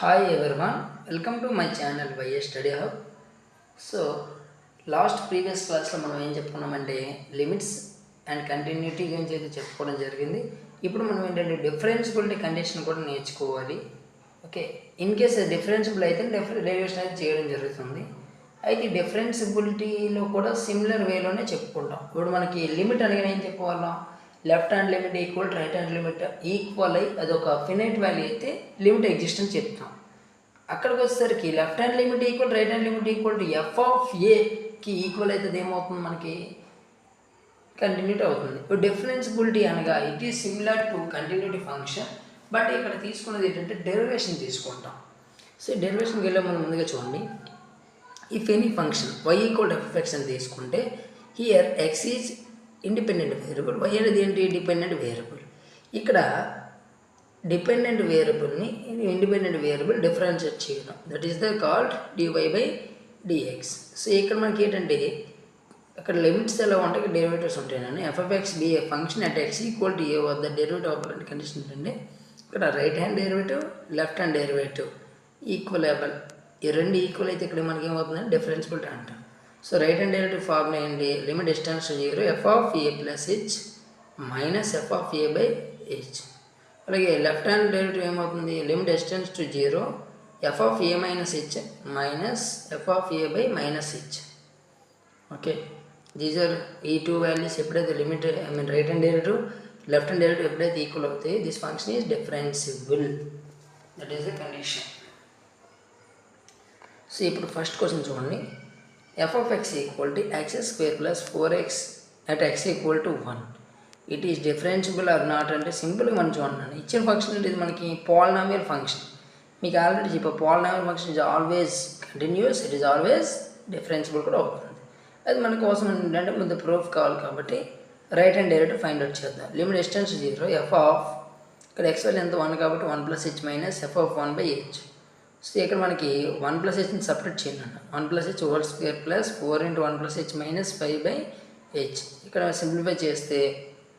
Hi everyone, welcome to my channel YS Study Hub. So, previous class లో మనం ఏం చెప్పుకున్నామంటే limits and continuity గురించి అయితే చెప్పుకోవడం జరిగింది. ఇప్పుడు మనం ఏంటంటే డిఫరెన్సిబిలిటీ కండిషన్ కూడా నేర్చుకోవాలి. ఓకే, ఇన్ కేస్ డిఫరెన్సిబుల్ అయితే డెరివేషన్ అయితే చేయడం జరుగుతుంది. అయితే డిఫరెన్సిబిలిటీలో కూడా సిమిలర్ వేలోనే చెప్పుకుంటాం. ఇప్పుడు మనకి లిమిట్ అనగా ఏం చెప్పుకోవాలా, left hand limit equal to right hand limit equal అయ్యి అదొక ఫినైట్ వాల్యూ అయితే లిమిట్ ఎగ్జిస్టెన్స్ చెప్తాం. అక్కడికి వచ్చేసరికి left hand limit equal right hand limit equal to F of ఏకి ఈక్వల్ అయితే ఏమవుతుంది, మనకి కంటిన్యూటీ అవుతుంది. ఇప్పుడు డిఫరెన్సిబిలిటీ అనగా it is similar to continuity function, but ఇక్కడ తీసుకున్నది ఏంటంటే డెరివేషన్ తీసుకుంటాం. సో డెరివేషన్కి వెళ్ళే ముందుగా చూడండి, if any function y equal to f(x) అని తీసుకుంటే here x is independent variable, y అనేది ఏంటి, డిపెండెంట్ వేరియబుల్. ఇక్కడ డిపెండెంట్ వేరియబుల్ని ఇండిపెండెంట్ వేరియబుల్ డిఫరెన్షియేట్ చేయడం, that is the called dy/dx. So ఇక్కడ మనకి ఏంటంటే అక్కడ లిమిట్స్ ఎలా ఉంటాయి, డెరివేటివ్స్ ఉంటాయని f(x) be a function at x equal to a వద్ద డెరివేటివ్ ఆపరేట్ కండిషన్ ఏంటంటే ఇక్కడ right hand derivative left hand derivative ఈక్వలబుల్, ఈ రెండు ఈక్వల్ అయితే ఇక్కడ మనకి ఏమవుతుందంటే డిఫరెన్సిబిలిటీ అంటాం. So right hand derivative formula ఏంటి, limit distance to 0 f(a+h minus f(a/h). అలాగే లెఫ్ట్ హ్యాండ్ డెరివేటివ్ ఏమవుతుంది, limit distance to 0 f(a-h minus f(a/-h). Okay, these are ఈ టూ వాల్యూస్ ఎప్పుడైతే limit right hand derivative left hand derivative ఎప్పుడైతే equal అవుతాయి, this function is differentiable, that is the condition. So ఇప్పుడు first question చూడండి, f(x) equal to x² + 4x at x equal to 1 it is differentiable or not అంటే సింపుల్గా మనం చూడండి. ఇచ్చిన function ఇది మనకి పాలినామియల్ ఫంక్షన్. మీకు ఆల్రెడీ చెప్పా, polynomial function is always continuous, it is always differentiable కూడా అవుతుంది. అది మన కోసం ఏంటంటే ముందు ప్రూఫ్ కావాలి కాబట్టి right hand derivative find out చేద్దాం. లిమిట్ డిస్టెన్స్ 0 f ఆఫ్ ఇక్కడ x వాల్యూ ఎంత 1 కాబట్టి 1+h మైనస్ f(1/h). సో ఇక్కడ మనకి 1+hని సపరేట్ చేయండి, 1+h whole square plus 4 × 1+h minus 5/h. ఇక్కడ సింప్లిఫై చేస్తే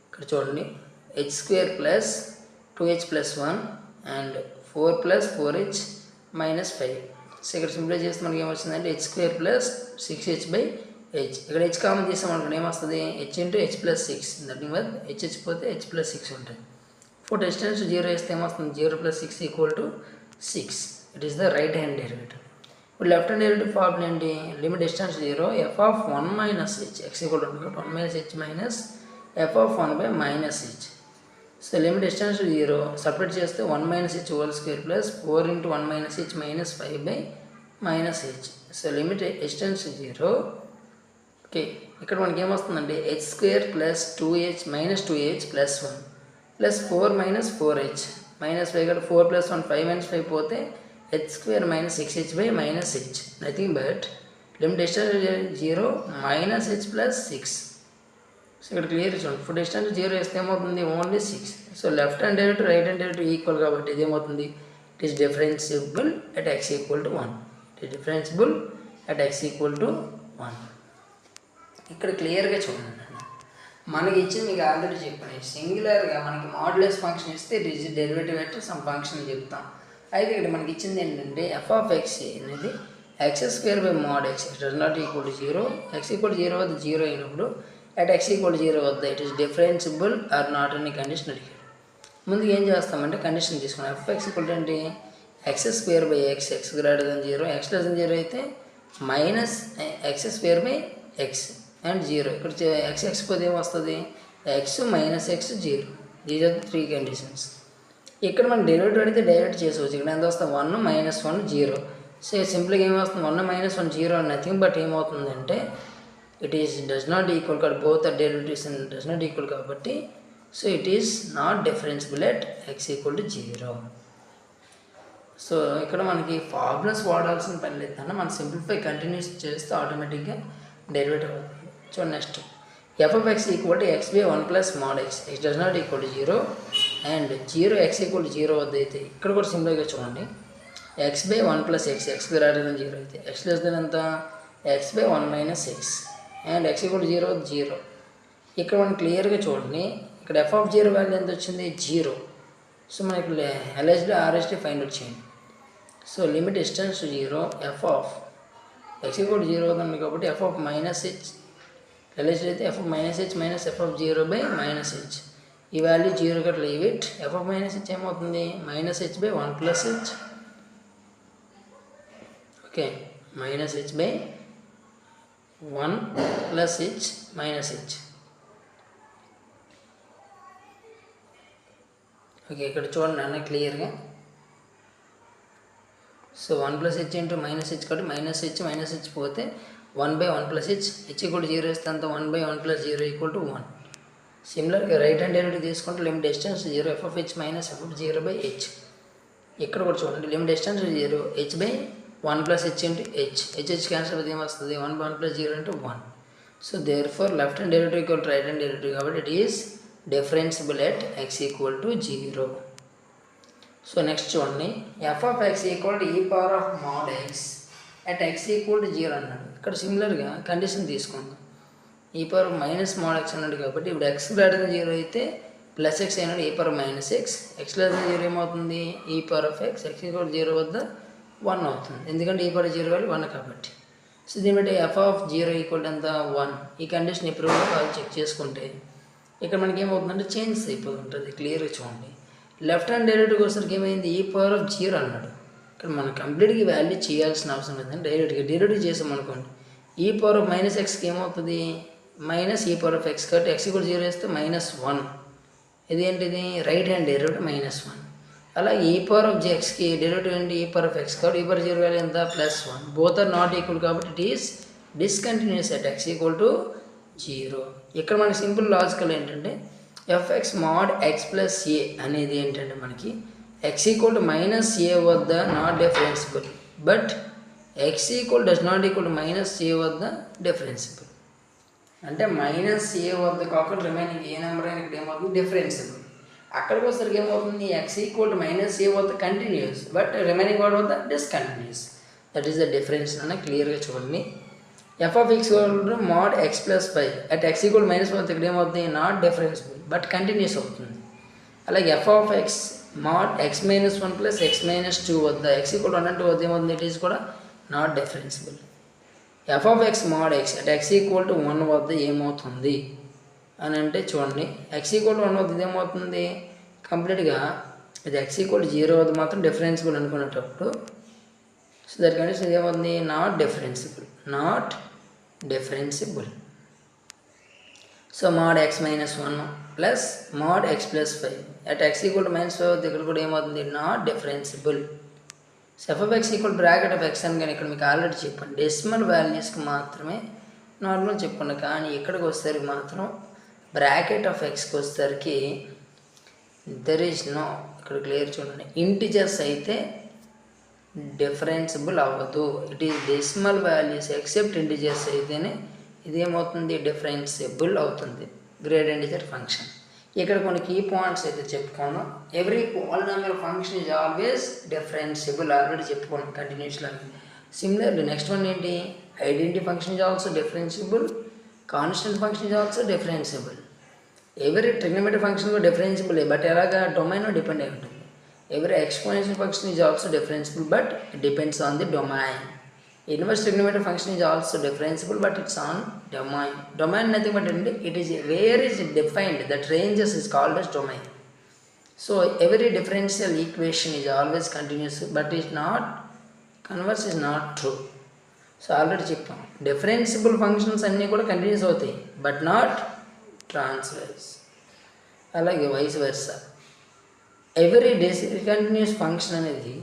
ఇక్కడ చూడండి h² plus 2h + 1 and 4 + 4h minus 5. So ఇక్కడ సింప్లిఫై చేస్తే మనకి ఏమొస్తుందంటే h² ప్లస్ 6h/h. ఇక్కడ h కామన్ చేస్తే మనకి ఏమొస్తుంది, h × h + 6, that means h పోతే h + 6 ఉంటుంది. 4 డిస్టెన్స్ 0 వేస్తే ఏమొస్తుంది, 0 + 6 equal to 6. It is the right hand derivative. ఇప్పుడు లెఫ్ట్ హ్యాండ్ డెరివేటివ్ ఫార్ములా ఏంటి, limit distance 0 f(1-h) x equal to 1-h minus f(1/-h). So limit distance 0 separate చేస్తే 1-h whole square plus 4 × 1-h minus 5/-h. So limit distance 0. Okay, ఇక్కడ మనకి ఏమొస్తుందంటే h² plus 2h minus 2h plus 1 plus 4 minus 4h minus 5, ఇక్కడ 4 + 1 5 minus 5 పోతే h² minus 6h/-h, nothing but limit distance 0 minus h plus 6. So ఇక్కడ clear చూడండి, ఇప్పుడు distance 0 వేస్తే ఏమవుతుంది, only 6. So left hand derivative right hand derivative equal కాబట్టి ఇది ఏమవుతుంది, it is differentiable at x equal to 1. It is differentiable at x equal to 1. ఇక్కడ క్లియర్గా చూడండి, మనకి ఇచ్చింది మీకు ఆల్రెడీ చెప్పాను, సింగులర్గా మనకి మాడ్యులస్ ఫంక్షన్ ఇస్తే it is derivative at sum function చెప్తాం. అయితే ఇక్కడ మనకి ఇచ్చింది ఏంటంటే f(x) అనేది x² (x) it does not equal to 0, x equal 0 వద్ద 0 అయినప్పుడు అట్ x ఈక్వల్ 0 వద్ద it is differentiable or not అనే కండిషన్ అడిగాడు. ముందుగా ఏం చేస్తామంటే కండిషన్ తీసుకున్నాం, f(x) ఈక్వల్ టు ఏంటి, x² (x), x greater than 0, x less than 0 అయితే మైనస్ x² (x) అండ్ 0. ఇక్కడ x పోతే ఏమొస్తుంది, x minus x 0. These are 3 conditions. ఇక్కడ మనం డెరివేటివ్ అడిగితే డైరెక్ట్ చేసుకోవచ్చు. ఇక్కడ ఎంత వస్తుంది, 1 మైనస్ 1 0. సో సింపుల్గా ఏమొస్తుంది, 1 మైనస్ 1 0 నథింగ్ బట్ ఏమవుతుందంటే it is does not equal కాబట్టి both are derivatives does not equal కాబట్టి so it is not differentiable at x equal to 0. So ఇక్కడ మనకి ఫార్ములాస్ వాడాల్సిన పని లేదన్నా, మనం సింప్లిఫై కంటిన్యూస్ చేస్తే ఆటోమేటిక్గా డెరివేటివ్ అవుతుంది. So next f(x) equal to x/1 + mod x, x does not equal to 0 and 0 x equal to 0 వద్ద అయితే ఇక్కడ కూడా సింపుల్గా చూడండి, x/1 + x, x greater than 0 అయితే x లెస్ దెన్ ఎంత, x/1 - x and x equal to 0 వద్ద 0. ఇక్కడ మనం క్లియర్గా చూడండి, ఇక్కడ f(0) వాల్యూ ఎంత వచ్చింది, 0. సో మనకి LHD RHD ఫైండ్ అవుట్ చేయండి. So limit x tends to 0 F of X equal 0 అవుతుంది కాబట్టి F of minus H relation అయితే F of minus H minus F of 0 by minus H. ఈ వాల్యూ 0 గట్ల leave it. F of minus H ఏమవుతుంది minus H by 1 plus H. Okay, minus H by 1 plus H minus H. Okay, ఇక్కడ చూడండి అన్న క్లియర్గా. So 1 plus H into minus H కాబట్టి minus H పోతే 1 by 1 plus H. H equal 0 ఇస్తే అంత 1 by 1 plus 0 equal to 1. సిమిలర్గా right hand derivative తీసుకుంటే limit x tends 0 F of H minus F of 0 by H. ఇక్కడ కూడా చూడండి limit x tends 0 H by 1 plus H into H cancel అయితే ఏమొస్తుంది 1 by 1 plus 0 into 1. So therefore left hand derivative equal to right hand derivative కాబట్టి it is differentiable at X equal to 0. So next చూడండి F of X equal to ఈ power of mode X at x equal to 0 అన్నాడు. ఇక్కడ సిమిలర్గా condition తీసుకుందాం. ఈ power minus mode X అన్నాడు కాబట్టి ఇప్పుడు ఎక్స్ గ్రేటర్ దెన్ 0 అయితే ప్లస్ ఎక్స్ అయినాడు ఈ power minus X. X less than 0 ఏమవుతుంది ఈ పవర్ ఆఫ్ ఎక్స్ ఈక్వల్ 0 వద్ద 1 అవుతుంది, ఎందుకంటే ఈ పవర్ 0 వాల్యూ 1 కాబట్టి. సో దీన్ని బట్టి ఎఫ్ ఆఫ్ 0 ఈక్వల్ ఎంత 1. ఈ కండిషన్ ఎప్పుడు వాళ్ళు చెక్ చేసుకుంటే ఇక్కడ మనకి ఏమవుతుందంటే చేంజ్ అయిపోతుంటుంది. క్లియర్గా చూడండి. లెఫ్ట్ హ్యాండ్ డెరివేటివ్ వచ్చేసరికి ఏమైంది ఈ పవర్ ఆఫ్ 0 అన్నాడు. ఇక్కడ మనం కంప్లీట్గా వాల్యూ చేయాల్సిన అవసరం లేదండి, డైరెక్ట్గా చేసాం అనుకోండి. ఈ పవర్ ఆఫ్ మైనస్ ఎక్స్కి ఏమవుతుంది మైనస్ ఈ పవర్ ఆఫ్ ఎక్స్ కాబట్టి ఎక్స్ ఈక్వల్ 0 వేస్తే -1. ఇది ఏంటిది రైట్ హ్యాండ్ డెరివేటివ్ -1. అలాగే ఈ పవర్ ఆఫ్ ఎక్స్కి డెరివేటివ్ ఏంటి ఈ పవర్ ఆఫ్ ఎక్స్ కాబట్టి ఈ పవర్ 0 వాల్యూ ఎంత +1. బోత్ ఆర్ నాట్ ఈక్వల్ కాబట్టి it is discontinuous at X equal to 0. ఇక్కడ మనకి సింపుల్ లాజికల్ ఏంటంటే ఎఫ్ఎక్స్ మాడ్ ఎక్స్ ప్లస్ ఏ అనేది ఏంటంటే మనకి ఎక్స్ ఈక్వల్ టు -a వద్ద not differentiable, but X equal does not equal to -a వద్ద differentiable. అంటే -a వద్ద కాకుండా రిమైనింగ్ ఏ నెంబర్ అయినా ఇక్కడ ఏమవుతుంది డిఫరెన్సిబుల్. అక్కడికి వచ్చేసరికి ఏమవుతుంది ఎక్స్ ఈక్వల్ టు -a వద్ద కంటిన్యూస్, బట్ రిమైనింగ్ వాట్ వద్ద discontinuous. That is the difference అని క్లియర్గా చూడండి. F of x mod x plus 5 at x equal -1 ఇక్కడ ఏమవుతుంది నాట్ డిఫరెన్సిబుల్ బట్ కంటిన్యూస్ అవుతుంది. అలాగే f of x mod x -1 plus x -2 వద్ద ఎక్స్ ఈక్వల్ 1 and 2 వద్ద ఏమవుతుంది ఇట్ ఈస్ కూడా not differentiable. F of x mod x at x equal to 1 వద్ద ఏమవుతుంది అని అంటే చూడండి ఎక్స్ ఈక్వల్ టు 1 వద్ద ఏమవుతుంది కంప్లీట్గా ఇది ఎక్స్ ఈక్వల్ 0 వద్ద మాత్రం డిఫరెన్సిబుల్ అనుకునేటప్పుడు సో దట్ కండిషన్ ఏమవుతుంది not differentiable. So mod x -1 plus mod x plus 5 at x equal to -5 ఇక్కడ కూడా ఏమవుతుంది not differentiable. So f of X equal bracket of x అని కానీ ఇక్కడ మీకు ఆల్రెడీ చెప్పండి డెసిమల్ వాల్యూస్కి మాత్రమే నార్మల్ చెప్పండి, కానీ ఇక్కడికి వచ్చేసరికి మాత్రం బ్రాకెట్ ఆఫ్ ఎక్స్కి వచ్చేసరికి దెర్ ఈజ్ నో ఇక్కడ క్లియర్ చూడండి ఇంటిజర్స్ అయితే డిఫరెన్సిబుల్ అవ్వదు. It is decimal values except integers అయితేనే ఇదేమవుతుంది డిఫరెన్సిబుల్ అవుతుంది గ్రేడ్ ఇంటిజర్ ఫంక్షన్. ఇక్కడ కొన్ని కీ పాయింట్స్ అయితే చెప్పుకున్నాం. Every polynomial function is always differentiable already చెప్పుకోండి కంటిన్యూస్లో. సిమిలర్లీ నెక్స్ట్ వన్ ఏంటి identity function is also differentiable, constant function is also differentiable. Every trigonometric function కూడా differentiable but ఎలాగా domain depend అయి ఉంటుంది. every exponential function is also differentiable but it depends on the domain. Inverse trigonometric function is also differentiable but it's on domain. Domain nothing but it is where is it defined, that ranges is called as domain. So every differential equation is always continuous but is not converse is not true. So already checked differentiable functions అన్నీ కూడా continuous అవుతాయి but not transverse. అలాగే vice versa. Every discontinuous function అనేది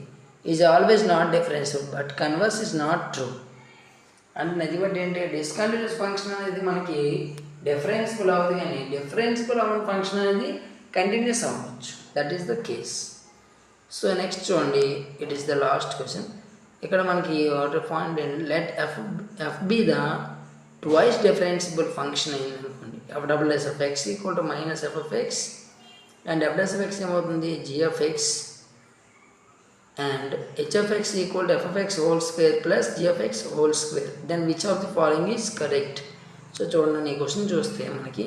is always not differentiable but converse is not true. అంటే నది బట్టి ఏంటి discontinuous function అనేది మనకి డిఫరెన్సిబుల్ అవ్వదు కానీ డిఫరెన్సిబుల్ అవ్వని ఫంక్షన్ అనేది కంటిన్యూస్ అవ్వచ్చు. That is the case. So next చూడండి it is the last question. ఇక్కడ మనకి water point let F be the twice differentiable function అయింది అనుకోండి. F double S of X equal to minus F of X and f dash of x ఏమవుతుంది g of x and h of x equal to f of x whole square plus g of x whole square. Then which of the following is correct? So చూడండి ఈ question చూస్తే మనకి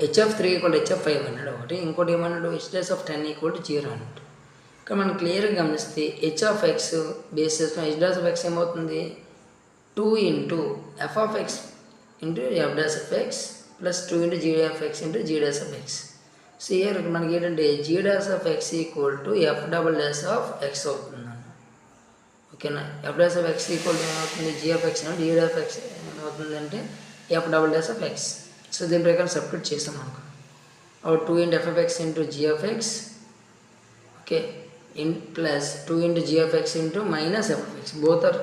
h of 3 equal to h of 5 అన్నాడు ఒకటి, ఇంకోటి ఏమన్నాడు h dash of 10 equal to 0 అన్నాడు. ఇక్కడ మనం క్లియర్గా గమనిస్తే హెచ్ ఆఫ్ ఎక్స్ బేస్ చేసుకుని హెచ్ డాష్ ఆఫ్ ఎక్స్ ఏమవుతుంది 2 into F of X into F dash of X plus 2 into G of X into G dash of X. So here మనకి ఏంటంటే G dash of X equal to F double dash of X అవుతుంది అన్న. ఓకేనా, F dash of X equal to ఏమవుతుంది G of X G dash of X ఏమవుతుంది అంటే F double dash of X. So దీని ప్రకారం సబ్స్టిట్యూట్ చేస్తాం అనుకో. और 2 into f of x into g of x, okay, in plus 2 into g of x into minus f of x, both are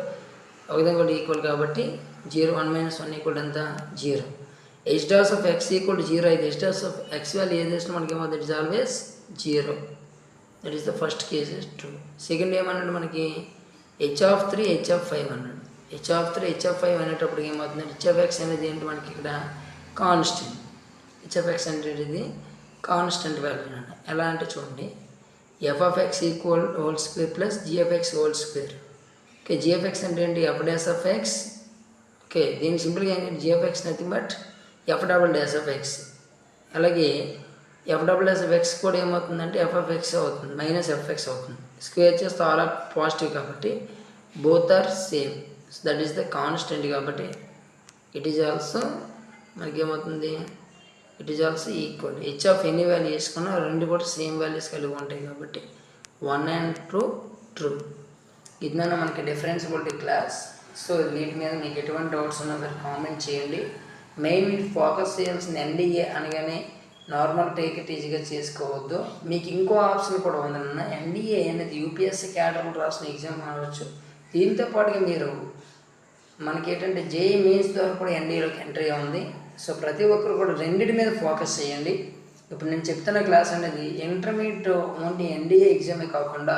ఒక విధంగా equal కాబట్టి 0 1 minus 1 ఈక్వల్ ఎంత 0. h dash of x equal 0 అయితే h dash of x value ఏది చేసినా మనకి ఏమవుతుంది, it is always 0. That is the first case is true. Second ఏమన్నాడు మనకి h of 3 h of 5 అన్నాడు. h of 3 h of 5 అనేటప్పటికి ఏమవుతుంది, h of x అనేది ఏంటి మనకి ఇక్కడ కాన్స్టెంట్. h of x అంటే ఇది కాన్స్టెంట్ వాల్యూ అండి. ఎలా అంటే చూడండి, F of X equal whole square plus G of X whole square. Okay, G of X అంటే ఏంటి F dash of X. Okay, దీనికి సింపుల్గా ఏంటంటే G of X nothing but F double dash of X. అలాగే F double dash of X కూడా ఏమవుతుందంటే F of X అవుతుంది, minus F X అవుతుంది. స్క్వేర్ చేస్తే ఆల్ ఆర్ పాజిటివ్ కాబట్టి both are same. So that is the constant కాబట్టి it is also మనకి ఏమవుతుంది, it is also equal. H of any value వేసుకున్నా రెండు కూడా సేమ్ వాల్యూస్ కలిగి ఉంటాయి కాబట్టి 1 and 2 ట్రూ. ఇదన్నా మనకి డిఫరెన్సిబిలిటీ క్లాస్. సో వీటి మీద మీకు ఎటువంటి డౌట్స్ ఉన్నా మీరు కామెంట్ చేయండి. మెయిన్ మీరు ఫోకస్ చేయాల్సిన ఎన్డీఏ అనగానే నార్మల్ టేక్ ఇట్ ఈజీగా చేసుకోవద్దు. మీకు ఇంకో ఆప్షన్ కూడా ఉందన్న, ఎన్డీఏ అనేది యూపీఎస్సీ క్యాడర్లు రాసిన ఎగ్జామ్ కావచ్చు. దీంతో పాటుగా మీరు మనకి ఏంటంటే జేఈ మెయిన్స్ ద్వారా కూడా ఎన్డీఏలోకి ఎంట్రీ ఉంది. సో ప్రతి ఒక్కరు కూడా రెండింటి మీద ఫోకస్ చేయండి. ఇప్పుడు నేను చెప్తున్న క్లాస్ అనేది ఇంటర్మీడియట్ ఓన్లీ ఎన్డీఏ ఎగ్జామే కాకుండా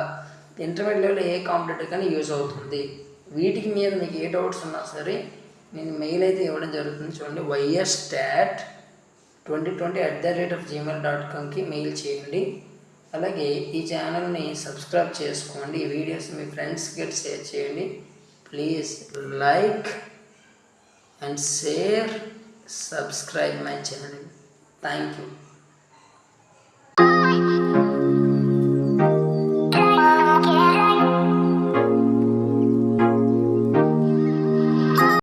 ఇంటర్మీడియట్ లెవెల్లో ఏ కాంపిటేటివ్ కానీ యూజ్ అవుతుంది. వీటికి మీద మీకు ఏ డౌట్స్ ఉన్నా సరే నేను మెయిల్ అయితే ఇవ్వడం జరుగుతుంది. చూడండి, ystat2020@gmail.comకి మెయిల్ చేయండి. అలాగే ఈ ఛానల్ని సబ్స్క్రైబ్ చేసుకోండి. ఈ వీడియోస్ మీ ఫ్రెండ్స్కి షేర్ చేయండి. Please like and share, subscribe my channel. Thank you.